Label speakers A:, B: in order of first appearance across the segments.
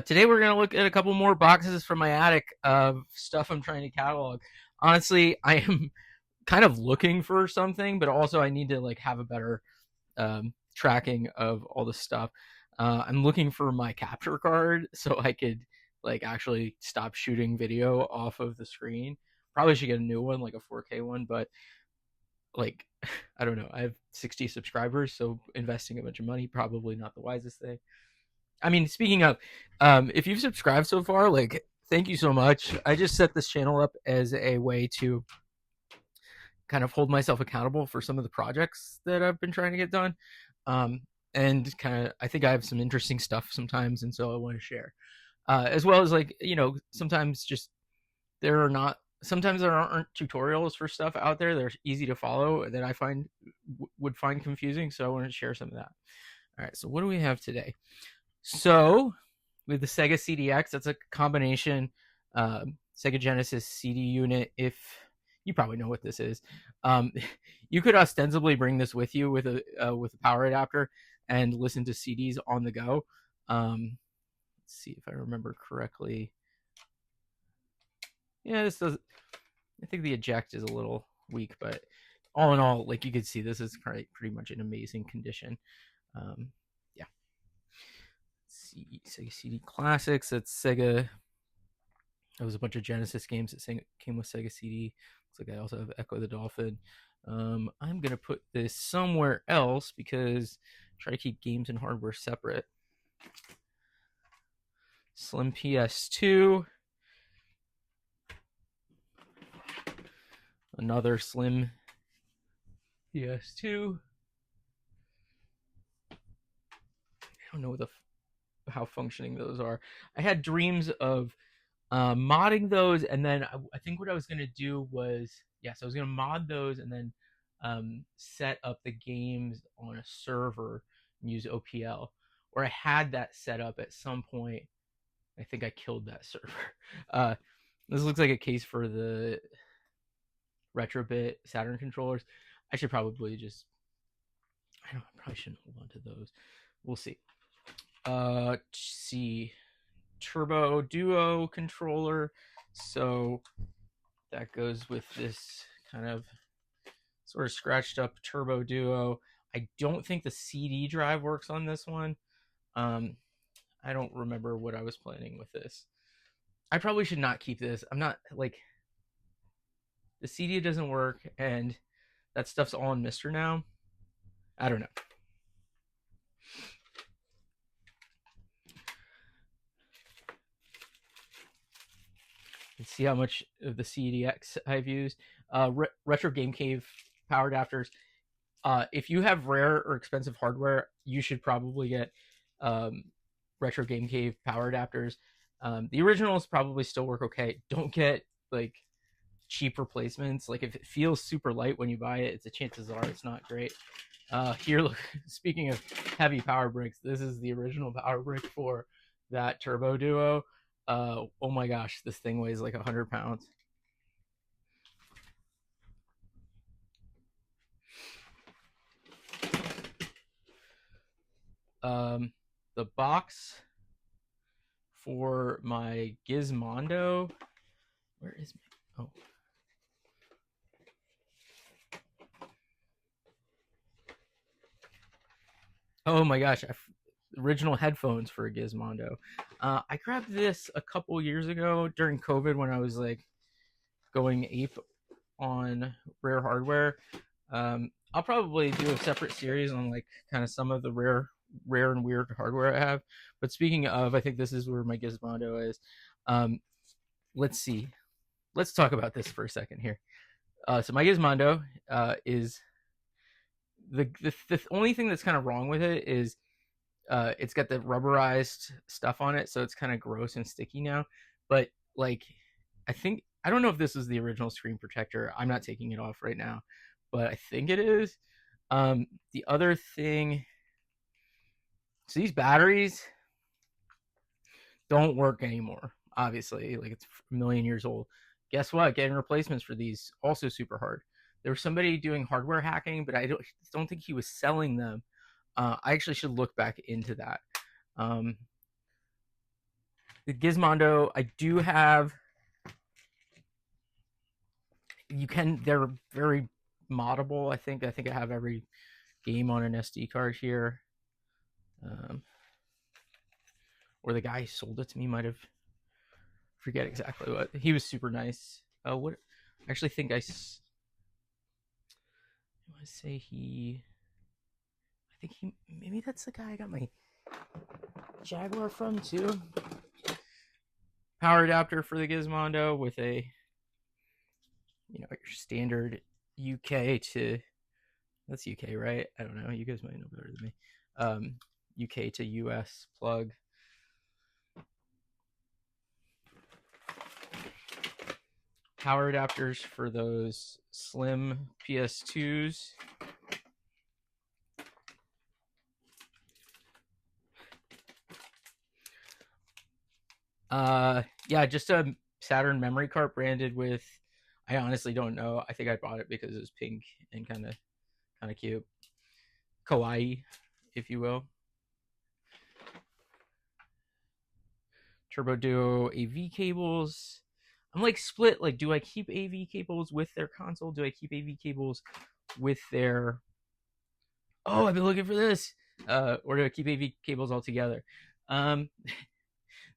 A: Today we're gonna look at a couple more boxes from my attic of stuff I'm trying to catalog. Honestly, I am kind of looking for something, but also I need to like have a better tracking of all the stuff. I'm looking for my capture card so I could like actually stop shooting video off of the screen. Probably should get a new one, like a 4K one, but like I don't know. I have 60 subscribers, so investing a bunch of money probably not the wisest thing. I mean, speaking of, if you've subscribed so far, like, thank you so much. I just set this channel up as a way to kind of hold myself accountable for some of the projects that I've been trying to get done. Um, and kind of, I think I have some interesting stuff sometimes, and so I want to share. As well as, like, sometimes just there are not, sometimes there aren't tutorials for stuff out there that are easy to follow that I find would find confusing. So I want to share some of that. All right. So what do we have today? So with the Sega CDX, that's a combination Sega Genesis CD unit. If you probably know what this is, you could ostensibly bring this with you with a power adapter and listen to CDs on the go. Let's see if I remember correctly. Yeah, this does. I think the eject is a little weak, but all in all, like you could see, this is pretty much in amazing condition. Yeah. Sega CD Classics. That's Sega. There was a bunch of Genesis games that came with Sega CD. Looks like I also have Echo the Dolphin. I'm gonna put this somewhere else because I try to keep games and hardware separate. Slim PS2. Another Slim PS2. I don't know how functioning those are. I had dreams of modding those, and then I think what I was gonna do was, yes, I was gonna mod those and then set up the games on a server and use OPL. Or I had that set up at some point. I think I killed that server. This looks like a case for the Retrobit Saturn controllers. I should probably just, I probably shouldn't hold on to those. We'll see. Let's see. Turbo Duo controller. So that goes with this kind of sort of scratched up Turbo Duo. I don't think the CD drive works on this one. I don't remember what I was planning with this. I probably should not keep this. I'm not like, the CD doesn't work and that stuff's all in Mister now. I don't know. Let's see how much of the CDX I've used. Retro Game Cave power adapters. If you have rare or expensive hardware, you should probably get Retro Game Cave power adapters. The originals probably still work okay. Don't get like cheap replacements. Like if it feels super light when you buy it, the chances are it's not great. Here, look, speaking of heavy power bricks, this is the original power brick for that Turbo Duo. Oh my gosh, this thing weighs like 100 pounds. The box for my Gizmondo. Where is my? Oh. Oh my gosh, original headphones for a Gizmondo. I grabbed this a couple years ago during COVID when I was like going ape on rare hardware. I'll probably do a separate series on like kind of some of the rare and weird hardware I have. But speaking of, I think this is where my Gizmondo is. Let's see. Let's talk about this for a second here. So my Gizmondo is the only thing that's kind of wrong with it is it's got the rubberized stuff on it, so it's kind of gross and sticky now. But like, I don't know if this is the original screen protector. I'm not taking it off right now, but I think it is. The other thing, so these batteries don't work anymore. Obviously, like it's a million years old. Guess what? Getting replacements for these also super hard. There was somebody doing hardware hacking, but I don't think he was selling them. I actually should look back into that. The Gizmondo, I do have. They're very moddable. I think I have every game on an SD card here. Or the guy who sold it to me might have, forget exactly what. He was super nice. What? I actually think I want to say he. I think he, maybe that's the guy I got my Jaguar from too. Power adapter for the Gizmondo with a, your standard UK to, that's UK, right? I don't know. You guys might know better than me. UK to US plug. Power adapters for those slim PS2s. Yeah, just a Saturn memory card branded with, I honestly don't know. I think I bought it because it was pink and kind of cute. Kawaii, if you will. Turbo Duo AV cables. I'm like split. Like, do I keep AV cables with their console? Do I keep AV cables with their... Oh, I've been looking for this. Or do I keep AV cables altogether?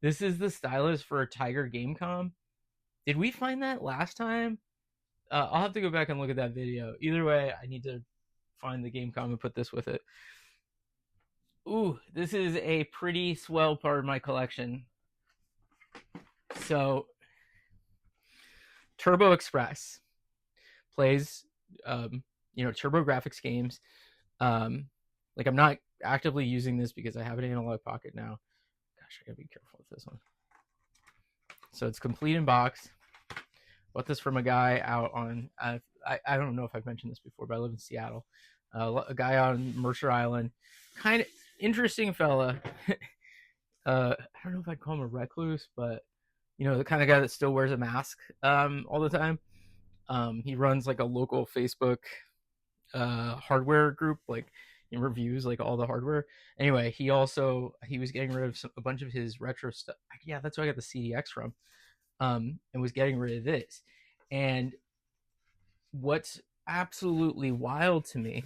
A: This is the stylus for a Tiger Gamecom. Did we find that last time? I'll have to go back and look at that video. Either way, I need to find the Gamecom and put this with it. Ooh, this is a pretty swell part of my collection. So, Turbo Express plays, TurboGrafx games. Like, I'm not actively using this because I have an analog pocket now. Gosh, I gotta be careful with this one. So it's complete in box. Bought this from a guy out on, I don't know if I've mentioned this before, but I live in Seattle. A guy on Mercer Island. Kind of interesting fella. I don't know if I'd call him a recluse, but, the kind of guy that still wears a mask all the time. He runs like a local Facebook hardware group, like reviews like all the hardware. Anyway, he was getting rid of a bunch of his retro stuff. Yeah, that's where I got the CDX from. And was getting rid of this. And what's absolutely wild to me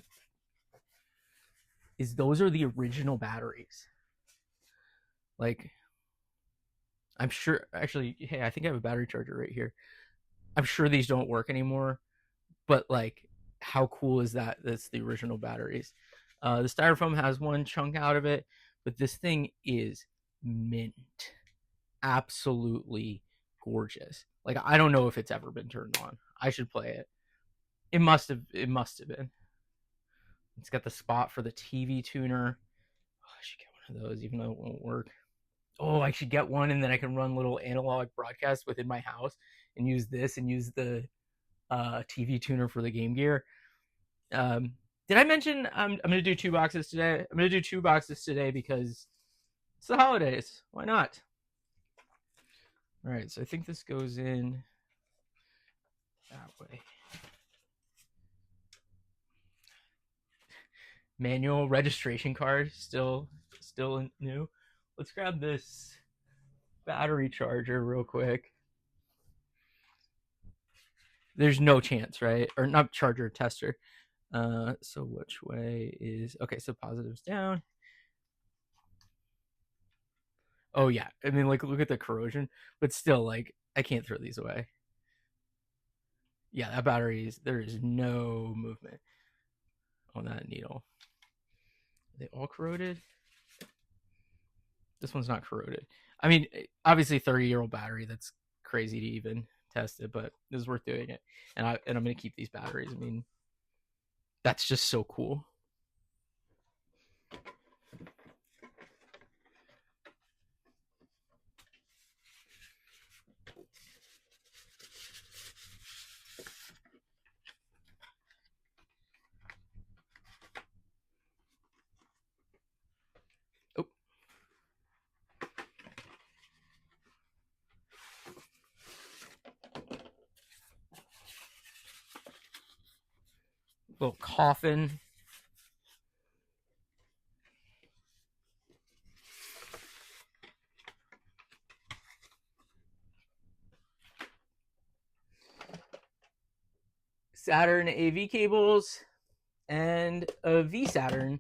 A: is those are the original batteries. Like, I'm sure, actually, hey, I think I have a battery charger right here. I'm sure these don't work anymore, but like, how cool is that? That's the original batteries. The styrofoam has one chunk out of it, but this thing is mint. Absolutely gorgeous. Like, I don't know if it's ever been turned on. I should play it. It must have been. It's got the spot for the TV tuner. Oh, I should get one of those, even though it won't work. Oh, I should get one, and then I can run little analog broadcasts within my house and use this and use the TV tuner for the Game Gear. Did I mention I'm going to do 2 boxes today? I'm going to do 2 boxes today because it's the holidays. Why not? All right, so I think this goes in that way. Manual registration card, still new. Let's grab this battery charger real quick. There's no chance, right? Or not charger, tester. So which way is... Okay, so positive's down. Oh, yeah. I mean, like, look at the corrosion. But still, like, I can't throw these away. Yeah, that battery there is no movement on that needle. Are they all corroded? This one's not corroded. I mean, obviously 30-year-old battery, that's crazy to even test it, but it was worth doing it. And I'm going to keep these batteries. I mean, that's just so cool. Oh. Little coffin. Saturn AV cables, and a V Saturn.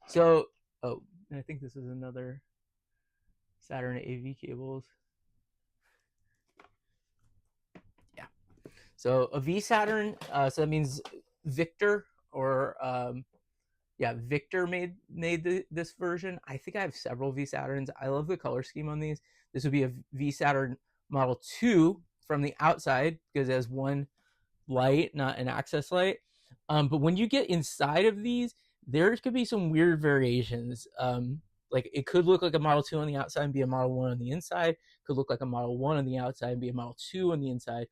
A: So, oh, I think this is another Saturn AV cables. Yeah. So a V Saturn, so that means Victor, or yeah, Victor made this version. I think I have several V Saturns. I love the color scheme on these. This would be a V Saturn Model 2 from the outside because it has one light, not an access light. But when you get inside of these, there could be some weird variations. Like it could look like a Model 2 on the outside and be a Model 1 on the inside. It could look like a Model 1 on the outside and be a Model 2 on the inside.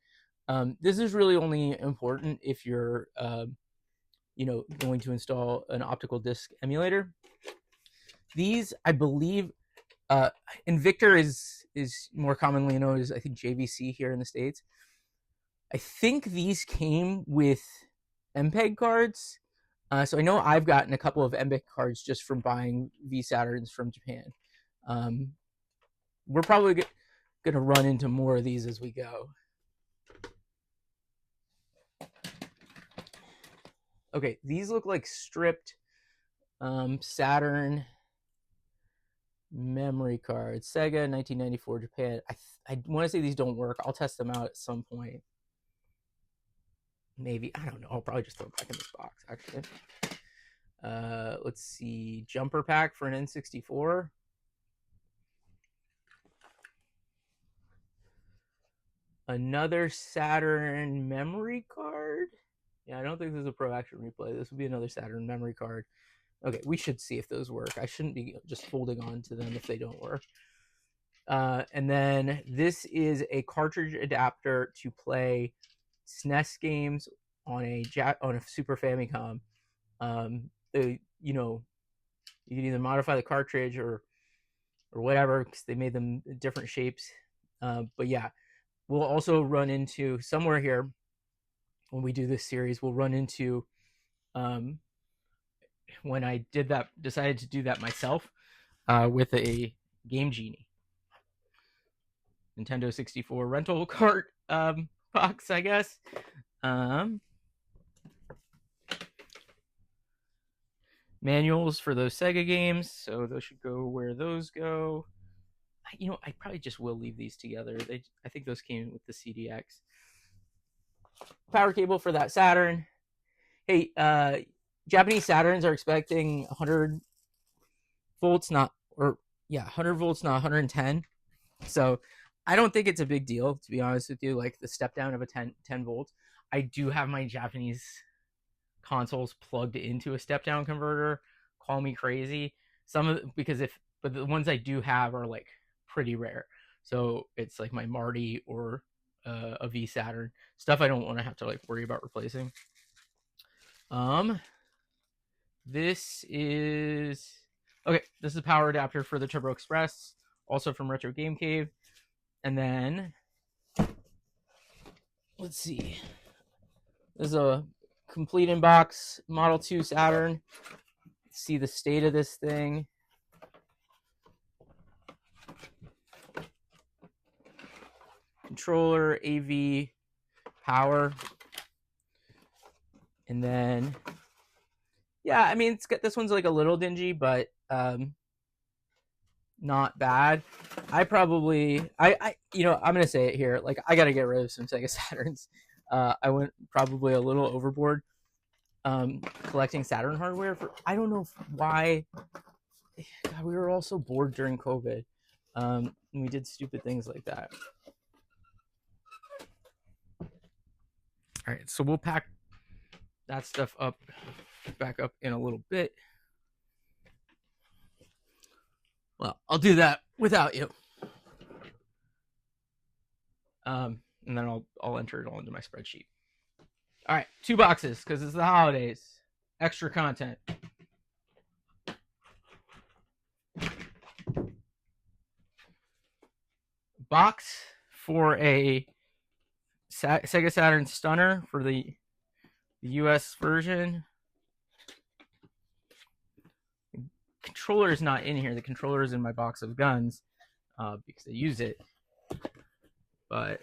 A: This is really only important if you're, going to install an optical disc emulator. These, I believe, Invictor is more commonly known as, I think, JVC here in the States. I think these came with MPEG cards. So I know I've gotten a couple of MPEG cards just from buying V Saturns from Japan. We're probably going to run into more of these as we go. Okay, these look like stripped Saturn memory cards. Sega 1994 Japan. I want to say these don't work. I'll test them out at some point. Maybe. I don't know. I'll probably just throw it back in this box, actually. Let's see. Jumper pack for an N64. Another Saturn memory card. Yeah, I don't think this is a Pro Action Replay. This would be another Saturn memory card. Okay, we should see if those work. I shouldn't be just holding on to them if they don't work. And then this is a cartridge adapter to play SNES games on a Super Famicom. You can either modify the cartridge or whatever, because they made them different shapes. But yeah, we'll also run into somewhere here when we do this series. We'll run into when I decided to do that myself with a Game Genie Nintendo 64 rental cart box, I guess. Manuals for those Sega games, so those should go where those go. I probably just will leave these together. I think those came with the CDX. Power cable for that Saturn. Hey, Japanese Saturns are expecting 100 volts, 100 volts, not 110. So I don't think it's a big deal, to be honest with you, like the step down of a 10 volts. I do have my Japanese consoles plugged into a step down converter. Call me crazy. But the ones I do have are like pretty rare. So it's like my Marty or a V Saturn stuff I don't want to have to like worry about replacing. This is a power adapter for the Turbo Express, also from Retro Game Cave. And then let's see, this is a complete in-box Model 2 Saturn. Let's see the state of this thing. Controller, AV, power, and then yeah, I mean, this one's like a little dingy, but not bad. I'm gonna say it here. Like, I gotta get rid of some Sega Saturns. I went probably a little overboard collecting Saturn hardware. I don't know why. God, we were all so bored during COVID, and we did stupid things like that. All right, so we'll pack that stuff back up in a little bit. Well, I'll do that without you. And then I'll enter it all into my spreadsheet. All right, 2 boxes because it's the holidays. Extra content. Box for a Sega Saturn Stunner for the US version. The controller is not in here. The controller is in my box of guns because I use it. But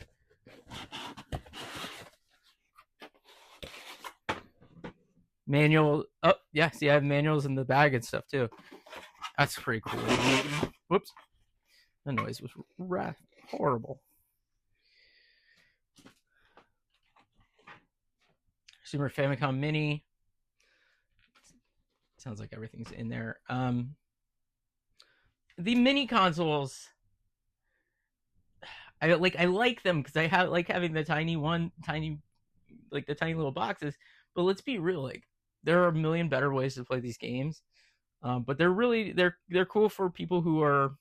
A: Manual. Oh, yeah. See, I have manuals in the bag and stuff too. That's pretty cool. Whoops. That noise was horrible. Super Famicom Mini. Sounds like everything's in there. The mini consoles, I like them because I like having the tiny little boxes. But let's be real, like there are a million better ways to play these games. But they're cool for people who are,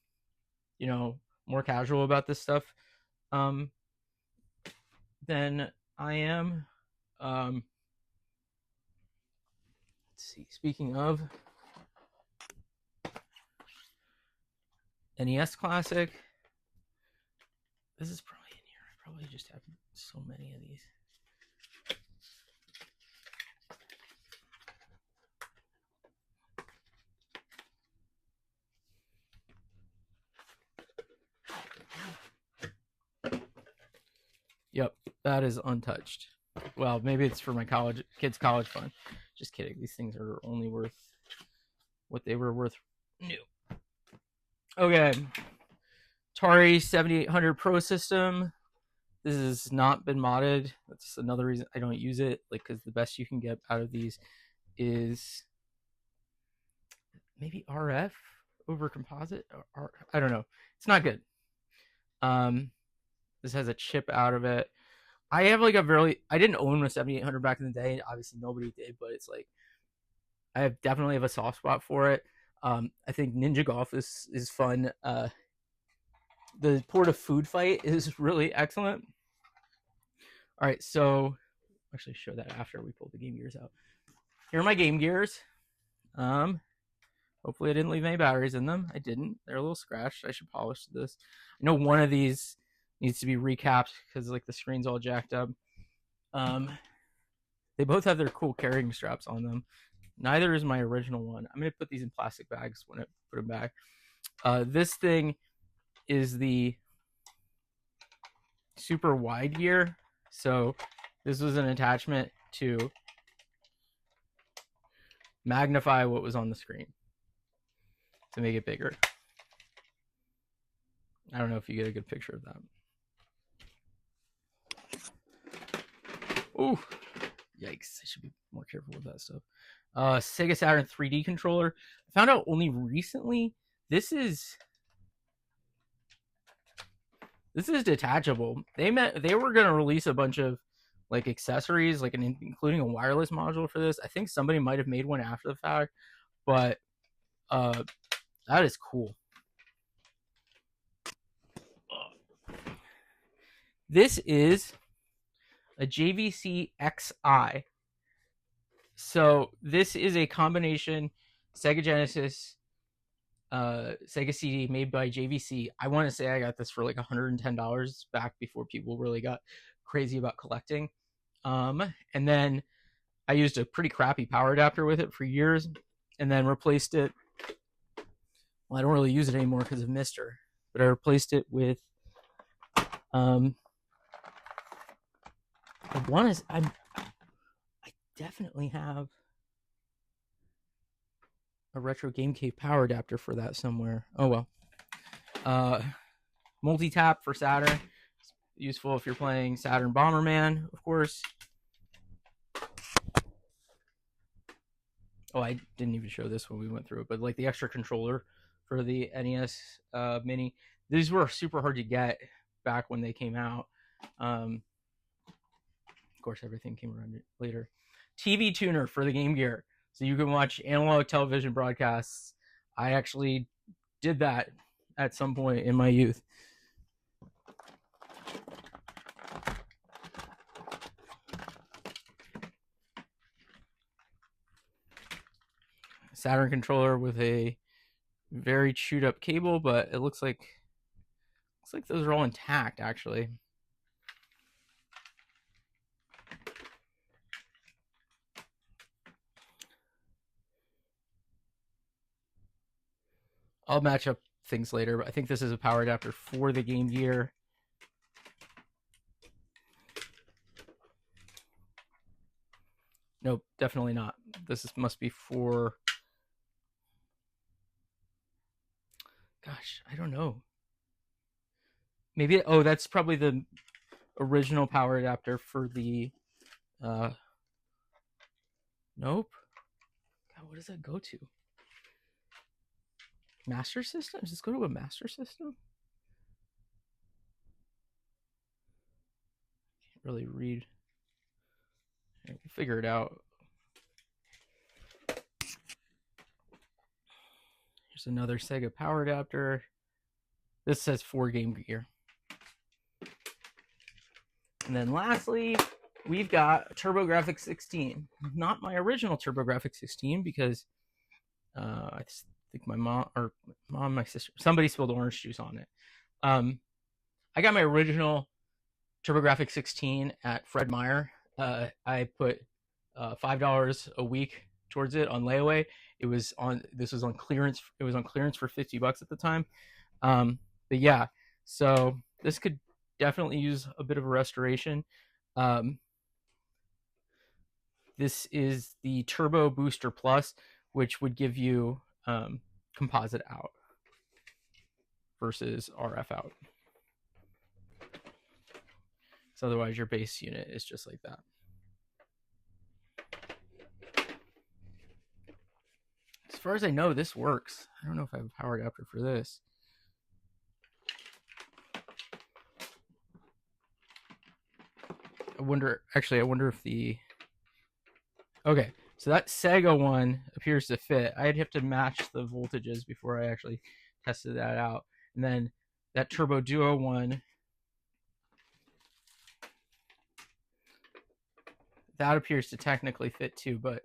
A: more casual about this stuff than I am. Let's see. Speaking of NES Classic, this is probably in here. I probably just have so many of these. Yep, that is untouched. Well, maybe it's for my kids' college fund. Just kidding. These things are only worth what they were worth new. Okay. Atari 7800 Pro System. This has not been modded. That's another reason I don't use it. Like, because the best you can get out of these is maybe RF over composite. Or I don't know. It's not good. This has a chip out of it. I have like I didn't own a 7800 back in the day. Obviously nobody did, but it's like I definitely have a soft spot for it. I think Ninja Golf is fun. The Port of Food Fight is really excellent. All right, so actually show that after we pull the Game Gears out. Here are my Game Gears. Hopefully I didn't leave any batteries in them. I didn't. They're a little scratched. I should polish this. I know one of these needs to be recapped because like the screen's all jacked up. They both have their cool carrying straps on them. Neither is my original one. I'm going to put these in plastic bags when I put them back. This thing is the super wide gear. So this was an attachment to magnify what was on the screen to make it bigger. I don't know if you get a good picture of that. Ooh, yikes. I should be more careful with that stuff. Sega Saturn 3D controller. I found out only recently this is detachable. They were going to release a bunch of like accessories, like including a wireless module for this. I think somebody might have made one after the fact, but that is cool. This is a JVC XI. So this is a combination Sega Genesis, Sega CD made by JVC. I want to say I got this for like $110 back before people really got crazy about collecting. And then I used a pretty crappy power adapter with it for years and then replaced it. Well, I don't really use it anymore because of Mister, but I replaced it with I definitely have a retro Game Cave power adapter for that somewhere. Oh well. Multi-tap for Saturn. It's useful if you're playing Saturn Bomberman, of course. Oh, I didn't even show this when we went through it, but like the extra controller for the NES Mini. These were super hard to get back when they came out. Of course, everything came around later. TV tuner for the Game Gear, so you can watch analog television broadcasts. I actually did that at some point in my youth. Saturn controller with a very chewed up cable, but it looks like those are all intact actually. I'll match up things later, but I think this is a power adapter for the Game Gear. Nope, definitely not. Must be for, gosh, I don't know. Maybe, oh, that's probably the original power adapter for the, nope. God, what does that go to? Master System? Does this go to a Master System? Can't really read. We'll figure it out. Here's another Sega power adapter. This says 4 Game Gear. And then lastly, we've got TurboGrafx 16. Not my original TurboGrafx 16 because I think my sister, somebody spilled orange juice on it. I got my original TurboGrafx 16 at Fred Meyer. I put $5 a week towards it on layaway. This was on clearance. It was on clearance for $50 at the time. But yeah, so this could definitely use a bit of a restoration. This is the Turbo Booster Plus, which would give you composite out versus RF out. So otherwise your base unit is just like that. As far as I know, this works. I don't know if I have a power adapter for this. I wonder if the, okay, so that Sega one appears to fit. I'd have to match the voltages before I actually tested that out. And then that Turbo Duo one, that appears to technically fit too, but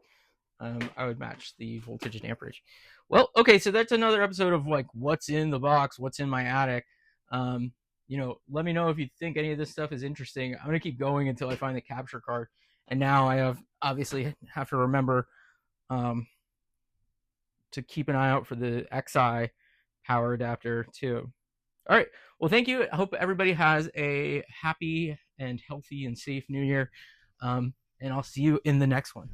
A: I would match the voltage and amperage. Well, okay, so that's another episode of like what's in the box, what's in my attic. Let me know if you think any of this stuff is interesting. I'm gonna keep going until I find the capture card. And now I obviously have to remember to keep an eye out for the XI power adapter too. All right. Well, thank you. I hope everybody has a happy and healthy and safe New Year. And I'll see you in the next one.